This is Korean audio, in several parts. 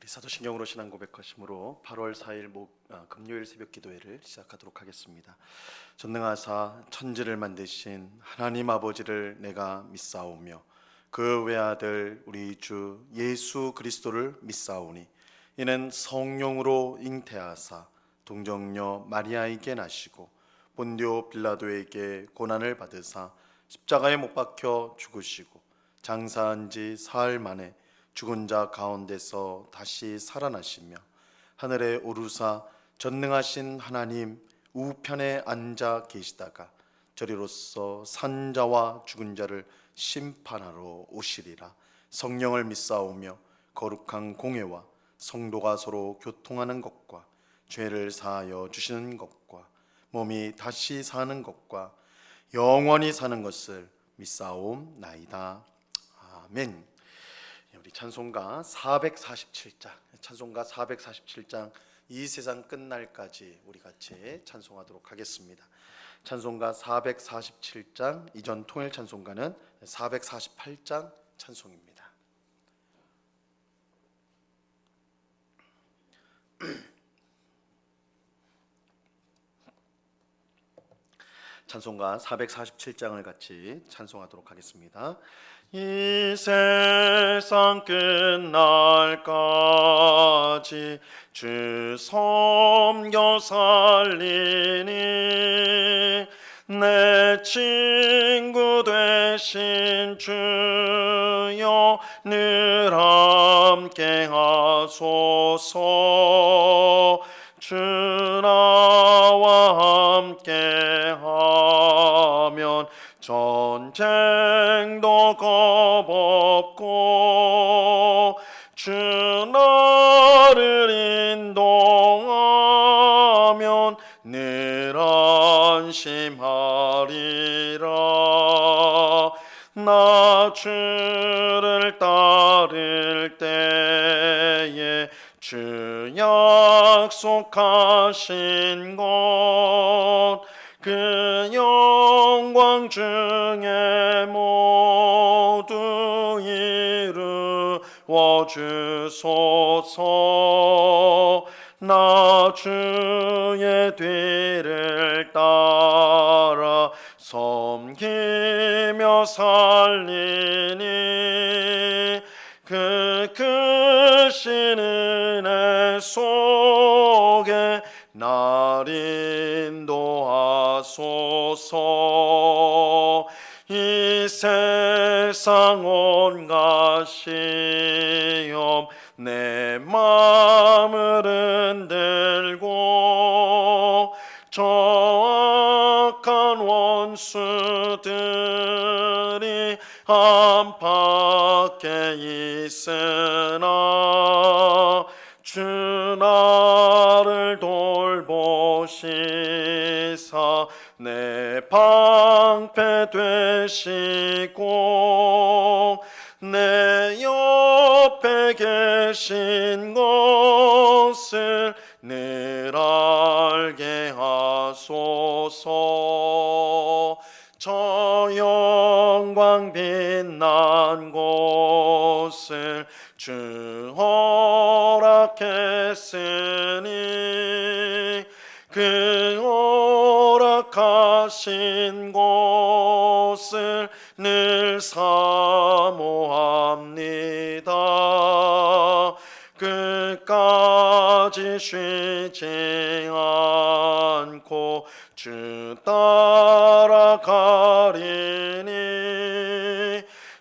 사도신경으로 신앙 고백하심으로 8월 4일 금요일 새벽 기도회를 시작하도록 하겠습니다. 전능하사 천지를 만드신 하나님 아버지를 내가 믿사오며 그 외아들 우리 주 예수 그리스도를 믿사오니 이는 성령으로 잉태하사 동정녀 마리아에게 나시고 본디오 빌라도에게 고난을 받으사 십자가에 못 박혀 죽으시고 장사한 지 사흘 만에 죽은 자 가운데서 다시 살아나시며 하늘에 오르사 전능하신 하나님 우편에 앉아 계시다가 저리로서 산 자와 죽은 자를 심판하러 오시리라. 성령을 믿사오며 거룩한 공회와 성도가 서로 교통하는 것과 죄를 사하여 주시는 것과 몸이 다시 사는 것과 영원히 사는 것을 믿사옵나이다. 아멘. 우리 찬송가 447장 이 세상 끝날까지 우리 같이 찬송하도록 하겠습니다. 찬송가 447장, 이전 통일 찬송가는 448장 찬송입니다. 찬송가 447장을 같이 찬송하도록 하겠습니다. 이 세상 끝날까지 주 섬겨 살리니 내 친구 되신 주여 늘 함께 하소서. 주 나와 함께 하면 전쟁도 겁없고 주 나를 인도하면 늘 안심하리라. 나 주를 따를 때에 주 약속하신 것 그 영광 중에 모두 이루어 주소서. 나 주의 뒤를 따라 섬기며 살리니 그 크신 은혜 속에 날 인도하소서. 이 세상 온갖 시험 내 마음을 흔들고 저악한 원수들이 안팎에 있으나 주 나를 돌보시사 내 방패 되시고 내 옆에 계신 것을 늘 알게 하소서. 저 영광 빛난 곳을 주 허락했으니 그 허락하신 곳을 늘 사모합니다. 끝까지 쉬지 않고 주 따라가리니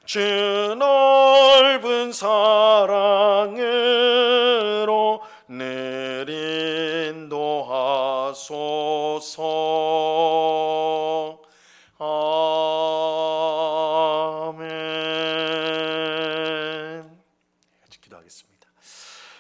주 넓은 사랑으로 늘 인도하소서. 아멘. 같이 기도하겠습니다.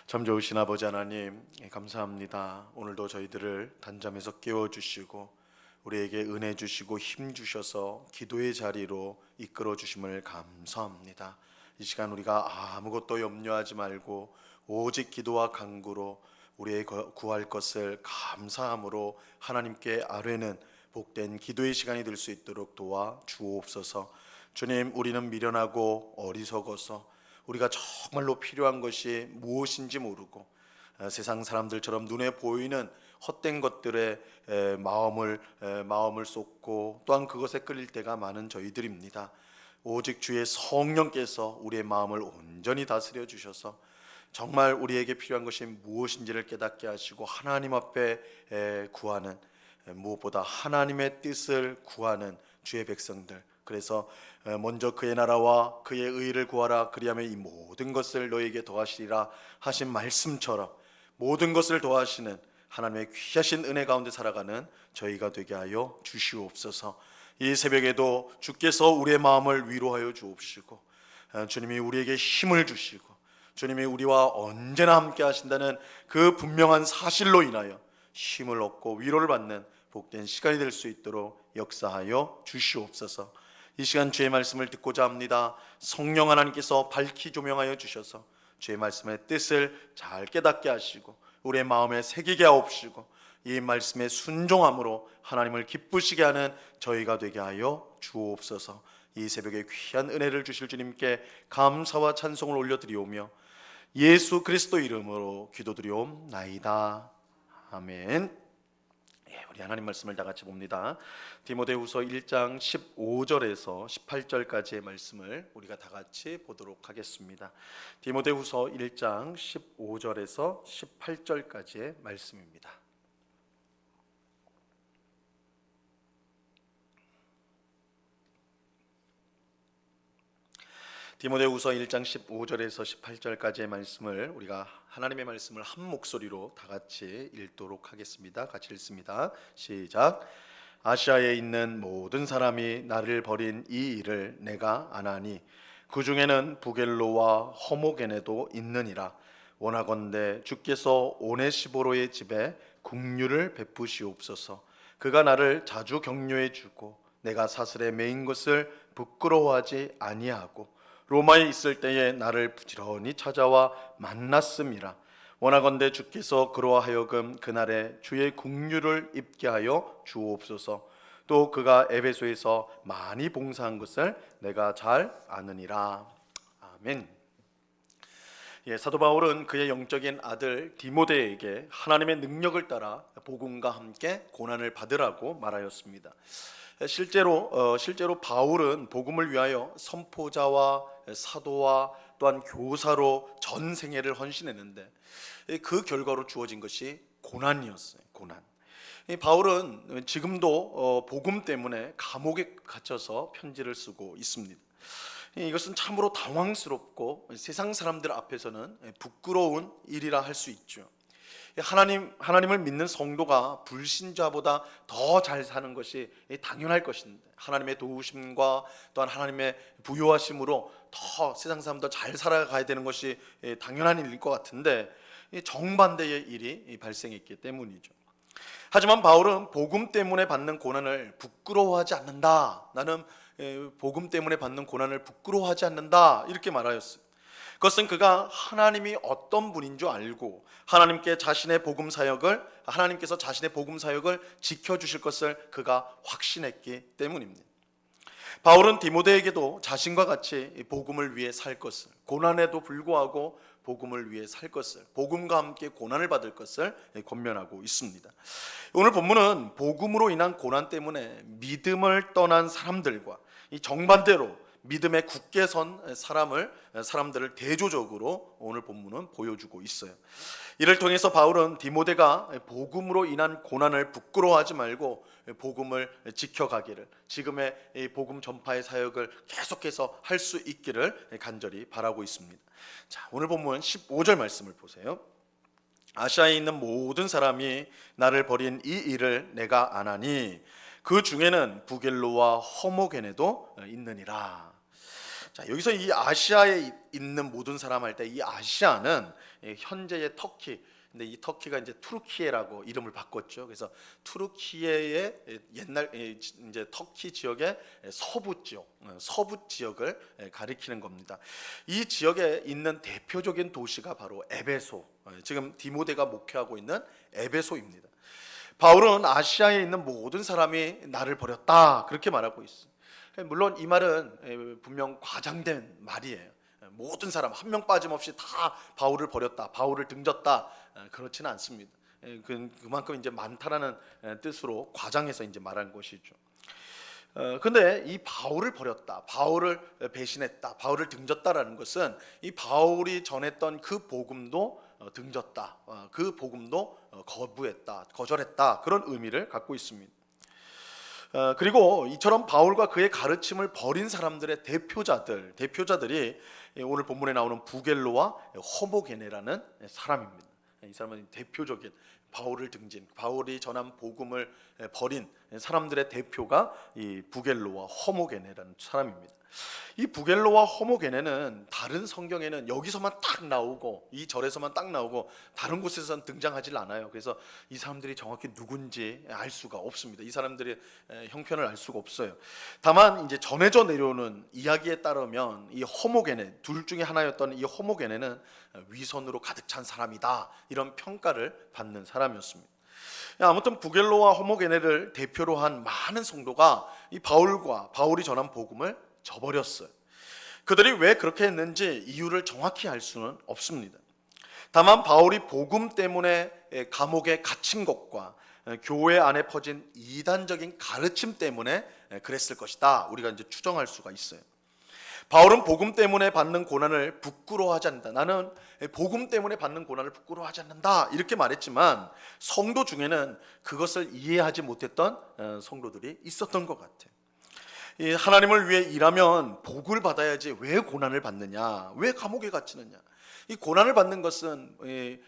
참 좋으신 아버지 하나님, 감사합니다. 오늘도 저희들을 단잠에서 깨워주시고 우리에게 은혜 주시고 힘 주셔서 기도의 자리로 이끌어 주심을 감사합니다. 이 시간 우리가 아무것도 염려하지 말고 오직 기도와 간구로 우리의 구할 것을 감사함으로 하나님께 아뢰는 복된 기도의 시간이 될 수 있도록 도와 주옵소서. 주님, 우리는 미련하고 어리석어서 우리가 정말로 필요한 것이 무엇인지 모르고 세상 사람들처럼 눈에 보이는 헛된 것들에 마음을 쏟고 또한 그것에 끌릴 때가 많은 저희들입니다. 오직 주의 성령께서 우리의 마음을 온전히 다스려 주셔서 정말 우리에게 필요한 것이 무엇인지를 깨닫게 하시고 하나님 앞에 구하는, 무엇보다 하나님의 뜻을 구하는 주의 백성들, 그래서 먼저 그의 나라와 그의 의를 구하라, 그리하면 이 모든 것을 너에게 더하시리라 하신 말씀처럼 모든 것을 더하시는 하나님의 귀하신 은혜 가운데 살아가는 저희가 되게 하여 주시옵소서. 이 새벽에도 주께서 우리의 마음을 위로하여 주옵시고 주님이 우리에게 힘을 주시고 주님이 우리와 언제나 함께 하신다는 그 분명한 사실로 인하여 힘을 얻고 위로를 받는 복된 시간이 될 수 있도록 역사하여 주시옵소서. 이 시간 주의 말씀을 듣고자 합니다. 성령 하나님께서 밝히 조명하여 주셔서 주의 말씀의 뜻을 잘 깨닫게 하시고 우리의 마음에 새기게 하옵시고 이 말씀에 순종함으로 하나님을 기쁘시게 하는 저희가 되게 하여 주옵소서. 이 새벽에 귀한 은혜를 주실 주님께 감사와 찬송을 올려드리오며 예수 그리스도 이름으로 기도드리옵나이다. 아멘. 우리 하나님 말씀을 다 같이 봅니다. 디모데후서 1장 15절에서 18절까지의 말씀을 우리가 다 같이 보도록 하겠습니다. 디모데후서 1장 15절에서 18절까지의 말씀입니다. 디모데후서 1장 15절에서 18절까지의 말씀을 우리가 하나님의 말씀을 한 목소리로 다 같이 읽도록 하겠습니다. 같이 읽습니다. 시작. 아시아에 있는 모든 사람이 나를 버린 이 일을 내가 아나니 그 중에는 부겔로와 허모게네도 있느니라. 원하건대 주께서 오네시보로의 집에 긍휼을 베푸시옵소서. 그가 나를 자주 격려해 주고 내가 사슬에 매인 것을 부끄러워하지 아니하고 로마에 있을 때에 나를 부지런히 찾아와 만났음이라. 원하건대 주께서 그로 하여금 그날에 주의 긍휼을 입게 하여 주옵소서. 또 그가 에베소에서 많이 봉사한 것을 내가 잘 아느니라. 아멘. 사도 바울은 그의 영적인 아들 디모데에게 하나님의 능력을 따라 복음과 함께 고난을 받으라고 말하였습니다. 실제로 바울은 복음을 위하여 선포자와 사도와 또한 교사로 전 생애를 헌신했는데 그 결과로 주어진 것이 고난이었어요. 고난. 바울은 지금도 복음 때문에 감옥에 갇혀서 편지를 쓰고 있습니다. 이것은 참으로 당황스럽고 세상 사람들 앞에서는 부끄러운 일이라 할 수 있죠. 하나님을 믿는 성도가 불신자보다 더 잘 사는 것이 당연할 것인데 하나님의 도우심과 또한 하나님의 부요하심으로 더 세상 사람들 잘 살아가야 되는 것이 당연한 일일 것 같은데 정반대의 일이 발생했기 때문이죠. 하지만 바울은 복음 때문에 받는 고난을 부끄러워하지 않는다. 나는 복음 때문에 받는 고난을 부끄러워하지 않는다. 이렇게 말하였어요. 그것은 그가 하나님이 어떤 분인 줄 알고 하나님께서 자신의 복음 사역을 지켜주실 것을 그가 확신했기 때문입니다. 바울은 디모데에게도 자신과 같이 복음을 위해 살 것을, 고난에도 불구하고 복음을 위해 살 것을, 복음과 함께 고난을 받을 것을 권면하고 있습니다. 오늘 본문은 복음으로 인한 고난 때문에 믿음을 떠난 사람들과 이 정반대로 믿음에 굳게 선 사람들을 대조적으로 오늘 본문은 보여주고 있어요. 이를 통해서 바울은 디모데가 복음으로 인한 고난을 부끄러워하지 말고 복음을 지켜가기를, 지금의 이 복음 전파의 사역을 계속해서 할 수 있기를 간절히 바라고 있습니다. 자, 오늘 본문 15절 말씀을 보세요. 아시아에 있는 모든 사람이 나를 버린 이 일을 내가 아나니 그 중에는 부겔로와 허모게네도 있느니라. 자, 여기서 이 아시아에 있는 모든 사람 할 때 이 아시아는 현재의 터키, 근데 이 터키가 이제 투르키예라고 이름을 바꿨죠. 그래서 투르키예의 옛날 이제 터키 지역의 서부 지역을 가리키는 겁니다. 이 지역에 있는 대표적인 도시가 바로 에베소, 지금 디모데가 목회하고 있는 에베소입니다. 바울은 아시아에 있는 모든 사람이 나를 버렸다 그렇게 말하고 있어요. 물론 이 말은 분명 과장된 말이에요. 모든 사람 한 명 빠짐없이 다 바울을 버렸다, 바울을 등졌다, 그렇지는 않습니다. 그만큼 이제 많다라는 뜻으로 과장해서 이제 말한 것이죠. 근데 이 바울을 버렸다, 바울을 배신했다, 바울을 등졌다라는 것은 이 바울이 전했던 그 복음도 등졌다, 그 복음도 거부했다, 거절했다, 그런 의미를 갖고 있습니다. 그리고 이처럼 바울과 그의 가르침을 버린 사람들의 대표자들이 오늘 본문에 나오는 부겔로와 호모게네라는 사람입니다. 이 사람은 대표적인 바울을 등진, 바울이 전한 복음을 버린 사람들의 대표가 이 부겔로와 호모게네라는 사람입니다. 이 부겔로와 호모게네는 다른 성경에는 여기서만 딱 나오고 이 절에서만 딱 나오고 다른 곳에서는 등장하지 않아요. 그래서 이 사람들이 정확히 누군지 알 수가 없습니다. 이 사람들의 형편을 알 수가 없어요. 다만 이제 전해져 내려오는 이야기에 따르면 이 호모게네, 둘 중에 하나였던 이 호모게네는 위선으로 가득 찬 사람이다, 이런 평가를 받는 사람이었습니다. 아무튼 부겔로와 호모게네를 대표로 한 많은 성도가 이 바울이 전한 복음을 저버렸어요. 그들이 왜 그렇게 했는지 이유를 정확히 알 수는 없습니다. 다만 바울이 복음 때문에 감옥에 갇힌 것과 교회 안에 퍼진 이단적인 가르침 때문에 그랬을 것이다, 우리가 이제 추정할 수가 있어요. 바울은 복음 때문에 받는 고난을 부끄러워하지 않는다, 나는 복음 때문에 받는 고난을 부끄러워하지 않는다, 이렇게 말했지만 성도 중에는 그것을 이해하지 못했던 성도들이 있었던 것 같아요. 하나님을 위해 일하면 복을 받아야지 왜 고난을 받느냐, 왜 감옥에 갇히느냐. 이 고난을 받는 것은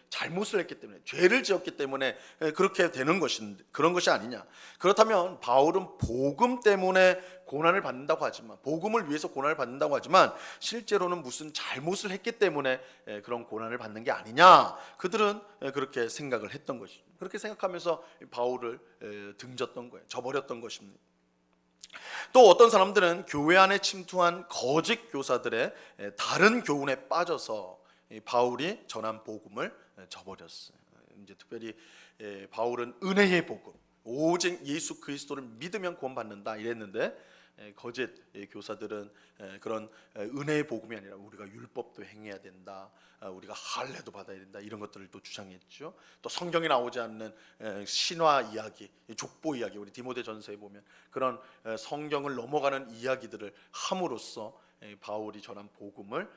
잘못을 했기 때문에, 죄를 지었기 때문에 그렇게 되는 것인데, 그런 것이 아니냐. 그렇다면 바울은 복음 때문에 고난을 받는다고 하지만, 복음을 위해서 고난을 받는다고 하지만 실제로는 무슨 잘못을 했기 때문에 그런 고난을 받는 게 아니냐, 그들은 그렇게 생각을 했던 것이죠. 그렇게 생각하면서 바울을 등졌던 거예요. 저버렸던 것입니다. 또 어떤 사람들은 교회 안에 침투한 거짓 교사들의 다른 교훈에 빠져서 바울이 전한 복음을 저버렸어요. 이제 특별히 바울은 은혜의 복음, 오직 예수 그리스도를 믿으면 구원받는다 이랬는데, 거짓 교사들은 그런 은혜의 복음이 아니라 우리가 율법도 행해야 된다, 우리가 할례도 받아야 된다, 이런 것들을 또 주장했죠. 또 성경에 나오지 않는 신화 이야기, 족보 이야기, 우리 디모데전서에 보면 그런 성경을 넘어가는 이야기들을 함으로써 바울이 전한 복음을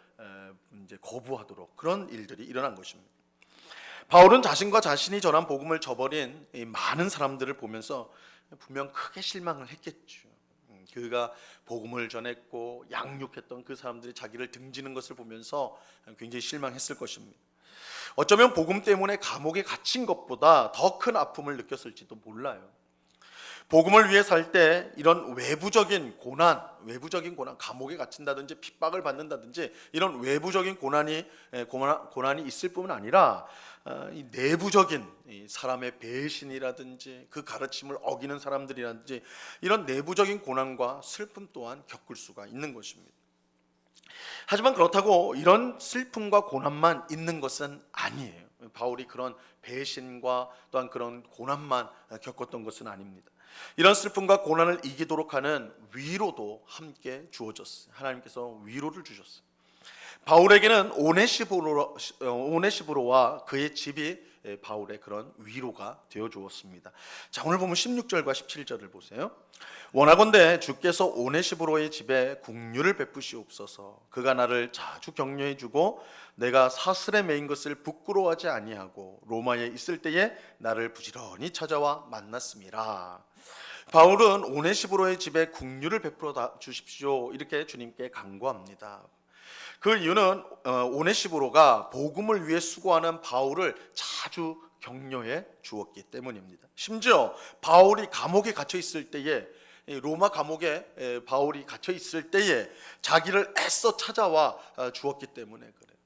이제 거부하도록, 그런 일들이 일어난 것입니다. 바울은 자신과 자신이 전한 복음을 저버린 많은 사람들을 보면서 분명 크게 실망을 했겠죠. 그가 복음을 전했고 양육했던 그 사람들이 자기를 등지는 것을 보면서 굉장히 실망했을 것입니다. 어쩌면 복음 때문에 감옥에 갇힌 것보다 더 큰 아픔을 느꼈을지도 몰라요. 복음을 위해 살 때 이런 외부적인 고난, 감옥에 갇힌다든지 핍박을 받는다든지 이런 외부적인 고난이 있을 뿐만 아니라 이 내부적인 사람의 배신이라든지 그 가르침을 어기는 사람들이라든지 이런 내부적인 고난과 슬픔 또한 겪을 수가 있는 것입니다. 하지만 그렇다고 이런 슬픔과 고난만 있는 것은 아니에요. 바울이 그런 배신과 또한 그런 고난만 겪었던 것은 아닙니다. 이런 슬픔과 고난을 이기도록 하는 위로도 함께 주어졌어요. 하나님께서 위로를 주셨어요. 바울에게는 오네시브로와 그의 집이 바울의 그런 위로가 되어 주었습니다. 자, 오늘 보면 16절과 17절을 보세요. 원하건대 주께서 오네시브로의 집에 국류를 베푸시옵소서. 그가 나를 자주 격려해 주고 내가 사슬에 매인 것을 부끄러워하지 아니하고 로마에 있을 때에 나를 부지런히 찾아와 만났음이라. 바울은 오네시브로의 집에 국류를 베풀어 주십시오, 이렇게 주님께 간구합니다. 그 이유는 오네시브로가 복음을 위해 수고하는 바울을 자주 격려해 주었기 때문입니다. 심지어 바울이 감옥에 갇혀 있을 때에, 로마 감옥에 바울이 갇혀 있을 때에 자기를 애써 찾아와 주었기 때문에 그래요.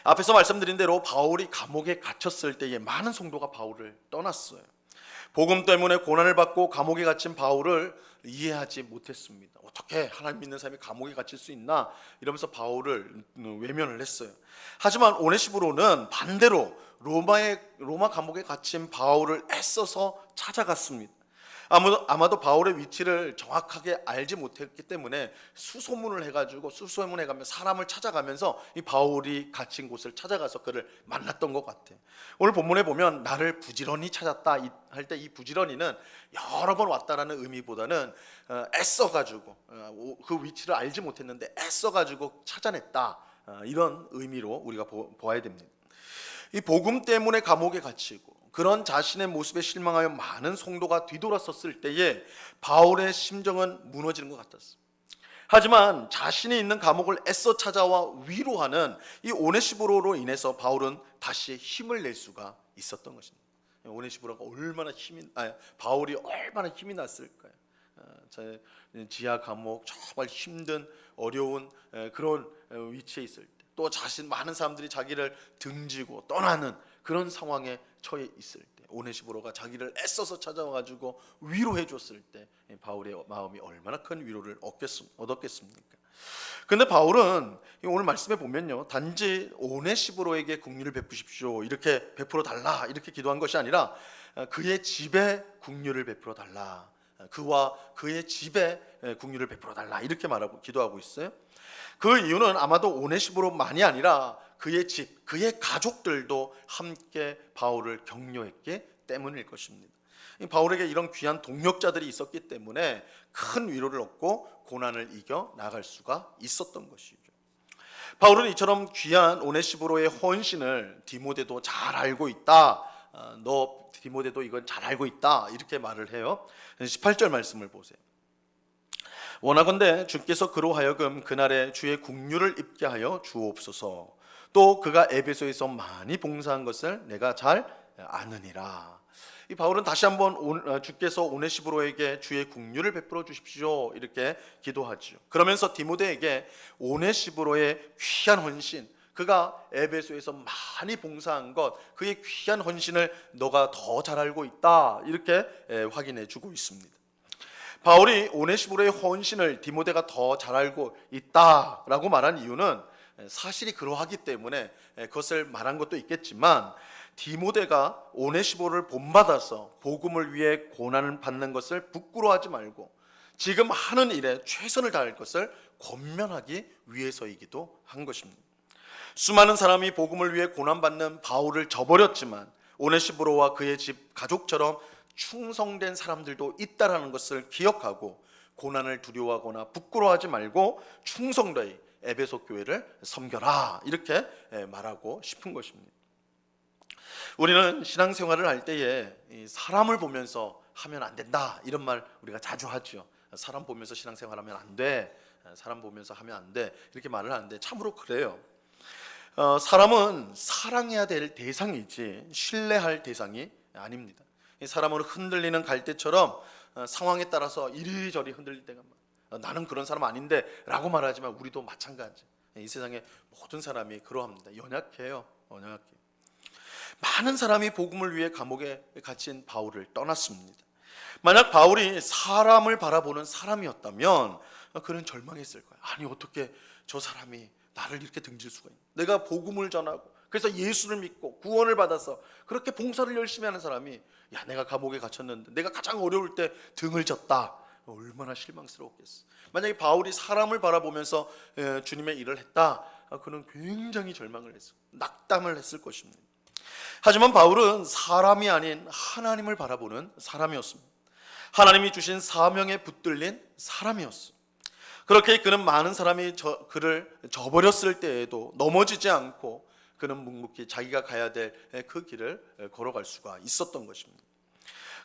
앞에서 말씀드린 대로 바울이 감옥에 갇혔을 때에 많은 성도가 바울을 떠났어요. 복음 때문에 고난을 받고 감옥에 갇힌 바울을 이해하지 못했습니다. 어떻게 하나님 믿는 사람이 감옥에 갇힐 수 있나, 이러면서 바울을 외면을 했어요. 하지만 오네시브로는 반대로 로마 감옥에 갇힌 바울을 애써서 찾아갔습니다. 아마도 바울의 위치를 정확하게 알지 못했기 때문에 수소문을 해가지고 수소문해가며 사람을 찾아가면서 이 바울이 갇힌 곳을 찾아가서 그를 만났던 것 같아. 오늘 본문에 보면 나를 부지런히 찾았다 할 때 이 부지런히는 여러 번 왔다라는 의미보다는 애써가지고 그 위치를 알지 못했는데 애써가지고 찾아냈다, 이런 의미로 우리가 보아야 됩니다. 이 복음 때문에 감옥에 갇히고 그런 자신의 모습에 실망하여 많은 성도가 뒤돌아섰을 때에 바울의 심정은 무너지는 것 같았어요. 하지만 자신이 있는 감옥을 애써 찾아와 위로하는 이 오네시보로로 인해서 바울은 다시 힘을 낼 수가 있었던 것입니다. 오네시보로가 바울이 얼마나 힘이 났을까요? 지하 감옥, 정말 힘든 어려운 그런 위치에 있을 때, 또 많은 사람들이 자기를 등지고 떠나는 그런 상황에 처해 있을 때 오네시보로가 자기를 애써서 찾아와가지고 위로해 줬을 때 바울의 마음이 얼마나 큰 위로를 얻었겠습니까? 근데 바울은 오늘 말씀에 보면요, 단지 오네시보로에게 긍휼을 베푸십시오 이렇게 베풀어 달라 이렇게 기도한 것이 아니라 그의 집에 긍휼을 베풀어 달라, 그와 그의 집에 긍휼을 베풀어 달라 이렇게 말하고 기도하고 있어요. 그 이유는 아마도 오네시보로만이 아니라 그의 집, 그의 가족들도 함께 바울을 격려했기 때문일 것입니다. 바울에게 이런 귀한 동역자들이 있었기 때문에 큰 위로를 얻고 고난을 이겨 나갈 수가 있었던 것이죠. 바울은 이처럼 귀한 오네시보로의 헌신을 디모데도 잘 알고 있다, 너 디모데도 이건 잘 알고 있다 이렇게 말을 해요. 18절 말씀을 보세요. 원하건대 주께서 그로 하여금 그날에 주의 긍휼을 입게 하여 주옵소서. 또 그가 에베소에서 많이 봉사한 것을 내가 잘 아느니라. 이 바울은 다시 한번 주께서 오네시보로에게 주의 긍휼을 베풀어 주십시오 이렇게 기도하죠. 그러면서 디모데에게 오네시보로의 귀한 헌신, 그가 에베소에서 많이 봉사한 것, 그의 귀한 헌신을 너가 더 잘 알고 있다 이렇게 확인해 주고 있습니다. 바울이 오네시보로의 헌신을 디모데가 더 잘 알고 있다라고 말한 이유는 사실이 그러하기 때문에 그것을 말한 것도 있겠지만, 디모데가 오네시보를 본받아서 복음을 위해 고난을 받는 것을 부끄러워하지 말고 지금 하는 일에 최선을 다할 것을 권면하기 위해서이기도 한 것입니다. 수많은 사람이 복음을 위해 고난받는 바울을 저버렸지만 오네시보로와 그의 집 가족처럼 충성된 사람들도 있다라는 것을 기억하고 고난을 두려워하거나 부끄러워하지 말고 충성되이 에베소 교회를 섬겨라 이렇게 말하고 싶은 것입니다. 우리는 신앙생활을 할 때에 사람을 보면서 하면 안 된다 이런 말 우리가 자주 하죠. 사람 보면서 신앙생활하면 안 돼, 사람 보면서 하면 안 돼 이렇게 말을 하는데 참으로 그래요. 사람은 사랑해야 될 대상이지 신뢰할 대상이 아닙니다. 사람은 흔들리는 갈대처럼 상황에 따라서 이리저리 흔들릴 때가 많아요. 나는 그런 사람 아닌데 라고 말하지만 우리도 마찬가지. 이 세상의 모든 사람이 그러합니다. 연약해요. 많은 사람이 복음을 위해 감옥에 갇힌 바울을 떠났습니다. 만약 바울이 사람을 바라보는 사람이었다면 그는 절망했을 거예요. 아니 어떻게 저 사람이 나를 이렇게 등질 수가 있나? 내가 복음을 전하고 그래서 예수를 믿고 구원을 받아서 그렇게 봉사를 열심히 하는 사람이 야 내가 감옥에 갇혔는데 내가 가장 어려울 때 등을 졌다. 얼마나 실망스러웠겠어. 만약에 바울이 사람을 바라보면서 주님의 일을 했다, 그는 굉장히 절망을 했어, 낙담을 했을 것입니다. 하지만 바울은 사람이 아닌 하나님을 바라보는 사람이었습니다. 하나님이 주신 사명에 붙들린 사람이었어. 그렇게 그는 많은 사람이 그를 저버렸을 때에도 넘어지지 않고 그는 묵묵히 자기가 가야 될 그 길을 걸어갈 수가 있었던 것입니다.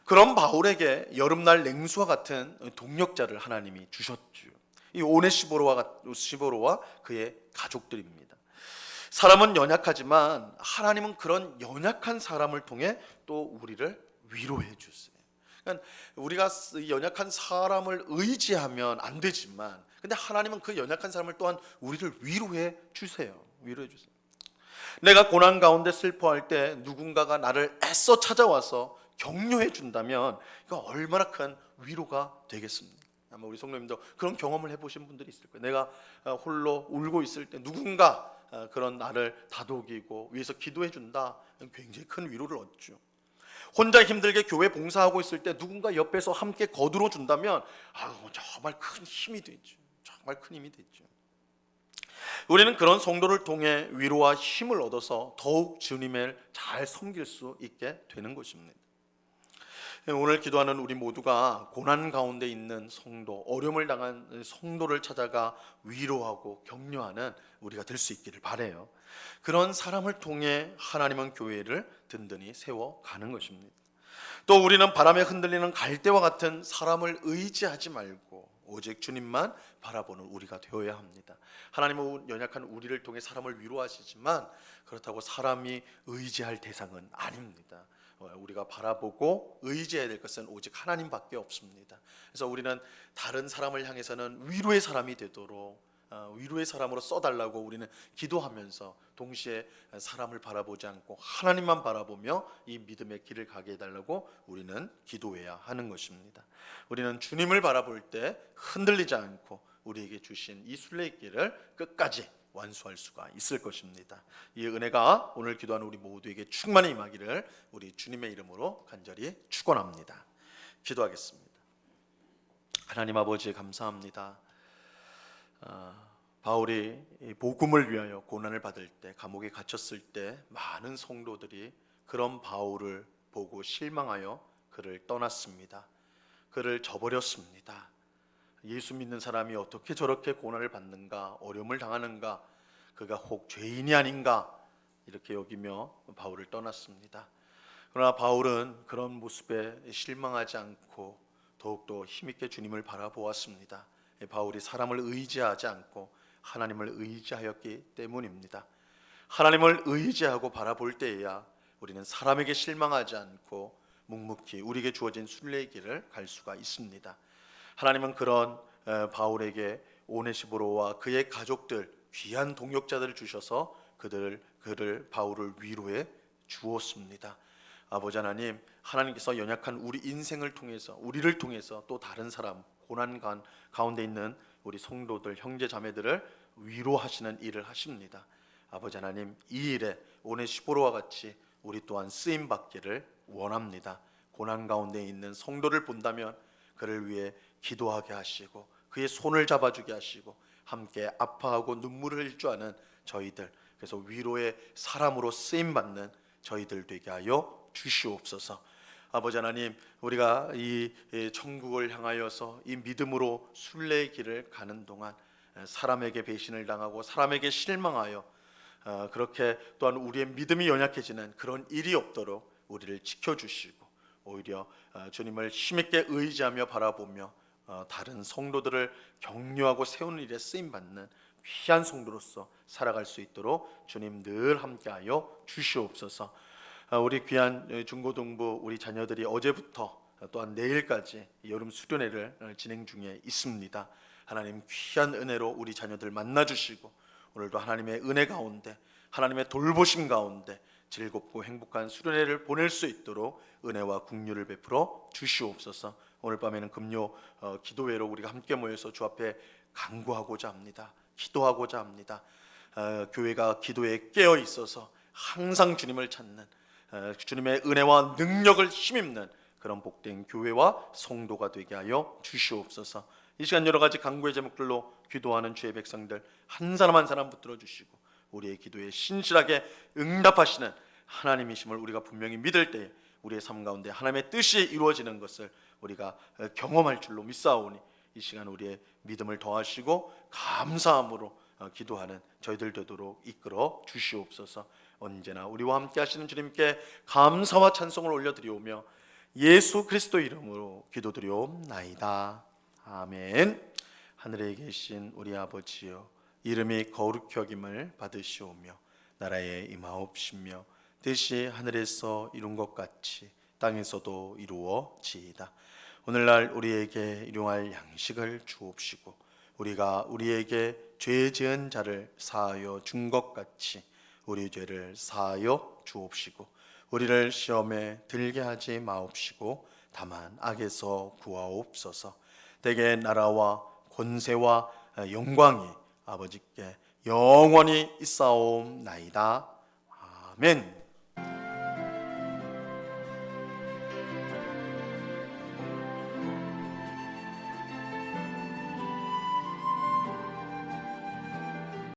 그런 바울에게 여름날 냉수와 같은 동력자를 하나님이 주셨죠. 이 오네시보로와 그의 가족들입니다. 사람은 연약하지만 하나님은 그런 연약한 사람을 통해 또 우리를 위로해 주세요. 그러니까 우리가 연약한 사람을 의지하면 안 되지만 근데 하나님은 그 연약한 사람을 또한 우리를 위로해 주세요. 내가 고난 가운데 슬퍼할 때 누군가가 나를 애써 찾아와서 격려해 준다면 이거 얼마나 큰 위로가 되겠습니까? 아마 우리 성도님도 그런 경험을 해보신 분들이 있을 거예요. 내가 홀로 울고 있을 때 누군가 그런 나를 다독이고 위해서 기도해 준다, 굉장히 큰 위로를 얻죠. 혼자 힘들게 교회 봉사하고 있을 때 누군가 옆에서 함께 거두어 준다면 정말 큰 힘이 되죠. 정말 큰 힘이 되죠. 우리는 그런 성도를 통해 위로와 힘을 얻어서 더욱 주님을 잘 섬길 수 있게 되는 것입니다. 오늘 기도하는 우리 모두가 고난 가운데 있는 성도, 어려움을 당한 성도를 찾아가 위로하고 격려하는 우리가 될 수 있기를 바라요. 그런 사람을 통해 하나님은 교회를 든든히 세워가는 것입니다. 또 우리는 바람에 흔들리는 갈대와 같은 사람을 의지하지 말고 오직 주님만 바라보는 우리가 되어야 합니다. 하나님은 연약한 우리를 통해 사람을 위로하시지만 그렇다고 사람이 의지할 대상은 아닙니다. 우리가 바라보고 의지해야 될 것은 오직 하나님밖에 없습니다. 그래서 우리는 다른 사람을 향해서는 위로의 사람이 되도록 위로의 사람으로 써달라고 우리는 기도하면서 동시에 사람을 바라보지 않고 하나님만 바라보며 이 믿음의 길을 가게 해달라고 우리는 기도해야 하는 것입니다. 우리는 주님을 바라볼 때 흔들리지 않고 우리에게 주신 이 순례의 길을 끝까지 완수할 수가 있을 것입니다. 이 은혜가 오늘 기도하는 우리 모두에게 충만히 임하기를 우리 주님의 이름으로 간절히 축원합니다. 기도하겠습니다. 하나님 아버지 감사합니다. 바울이 복음을 위하여 고난을 받을 때, 감옥에 갇혔을 때 많은 성도들이 그런 바울을 보고 실망하여 그를 떠났습니다. 그를 저버렸습니다. 예수 믿는 사람이 어떻게 저렇게 고난을 받는가, 어려움을 당하는가, 그가 혹 죄인이 아닌가 이렇게 여기며 바울을 떠났습니다. 그러나 바울은 그런 모습에 실망하지 않고 더욱더 힘있게 주님을 바라보았습니다. 바울이 사람을 의지하지 않고 하나님을 의지하였기 때문입니다. 하나님을 의지하고 바라볼 때에야 우리는 사람에게 실망하지 않고 묵묵히 우리에게 주어진 순례의 길을 갈 수가 있습니다. 하나님은 그런 바울에게 오네시보로와 그의 가족들, 귀한 동역자들을 주셔서 그를 바울을 위로해 주었습니다. 아버지 하나님, 하나님께서 연약한 우리 인생을 통해서, 우리를 통해서 또 다른 사람, 고난 가운데 있는 우리 성도들, 형제 자매들을 위로하시는 일을 하십니다. 아버지 하나님, 이 일에 오네시보로와 같이 우리 또한 쓰임 받기를 원합니다. 고난 가운데 있는 성도를 본다면 그를 위해 기도하게 하시고 그의 손을 잡아주게 하시고 함께 아파하고 눈물을 흘릴 줄 아는 저희들, 그래서 위로의 사람으로 쓰임 받는 저희들 되게 하여 주시옵소서. 아버지 하나님, 우리가 이 천국을 향하여서 이 믿음으로 순례의 길을 가는 동안 사람에게 배신을 당하고 사람에게 실망하여 그렇게 또한 우리의 믿음이 연약해지는 그런 일이 없도록 우리를 지켜주시고 오히려 주님을 힘있게 의지하며 바라보며 다른 성도들을 격려하고 세우는 일에 쓰임받는 귀한 성도로서 살아갈 수 있도록 주님 늘 함께하여 주시옵소서. 우리 귀한 중고등부 우리 자녀들이 어제부터 또한 내일까지 여름 수련회를 진행 중에 있습니다. 하나님 귀한 은혜로 우리 자녀들 만나주시고 오늘도 하나님의 은혜 가운데 하나님의 돌보심 가운데 즐겁고 행복한 수련회를 보낼 수 있도록 은혜와 긍휼을 베풀어 주시옵소서. 오늘 밤에는 금요 기도회로 우리가 함께 모여서 주 앞에 간구하고자 합니다. 기도하고자 합니다. 교회가 기도에 깨어 있어서 항상 주님을 찾는 주님의 은혜와 능력을 힘입는 그런 복된 교회와 성도가 되게 하여 주시옵소서. 이 시간 여러 가지 간구의 제목들로 기도하는 주의 백성들 한 사람 한 사람 붙들어 주시고 우리의 기도에 신실하게 응답하시는 하나님이심을 우리가 분명히 믿을 때 우리의 삶 가운데 하나님의 뜻이 이루어지는 것을 우리가 경험할 줄로 믿사오니 이 시간 우리의 믿음을 더하시고 감사함으로 기도하는 저희들 되도록 이끌어 주시옵소서. 언제나 우리와 함께 하시는 주님께 감사와 찬송을 올려드리오며 예수 그리스도 이름으로 기도드리옵나이다. 아멘. 하늘에 계신 우리 아버지여, 이름이 거룩히 여김을 받으시오며 나라에 임하옵시며 뜻이 하늘에서 이룬 것 같이 땅에서도 이루어지이다. 오늘날 우리에게 일용할 양식을 주옵시고 우리가 우리에게 죄 지은 자를 사하여 준 것 같이 우리 죄를 사하여 주옵시고 우리를 시험에 들게 하지 마옵시고 다만 악에서 구하옵소서. 대개 나라와 권세와 영광이 아버지께 영원히 있사옵나이다. 아멘.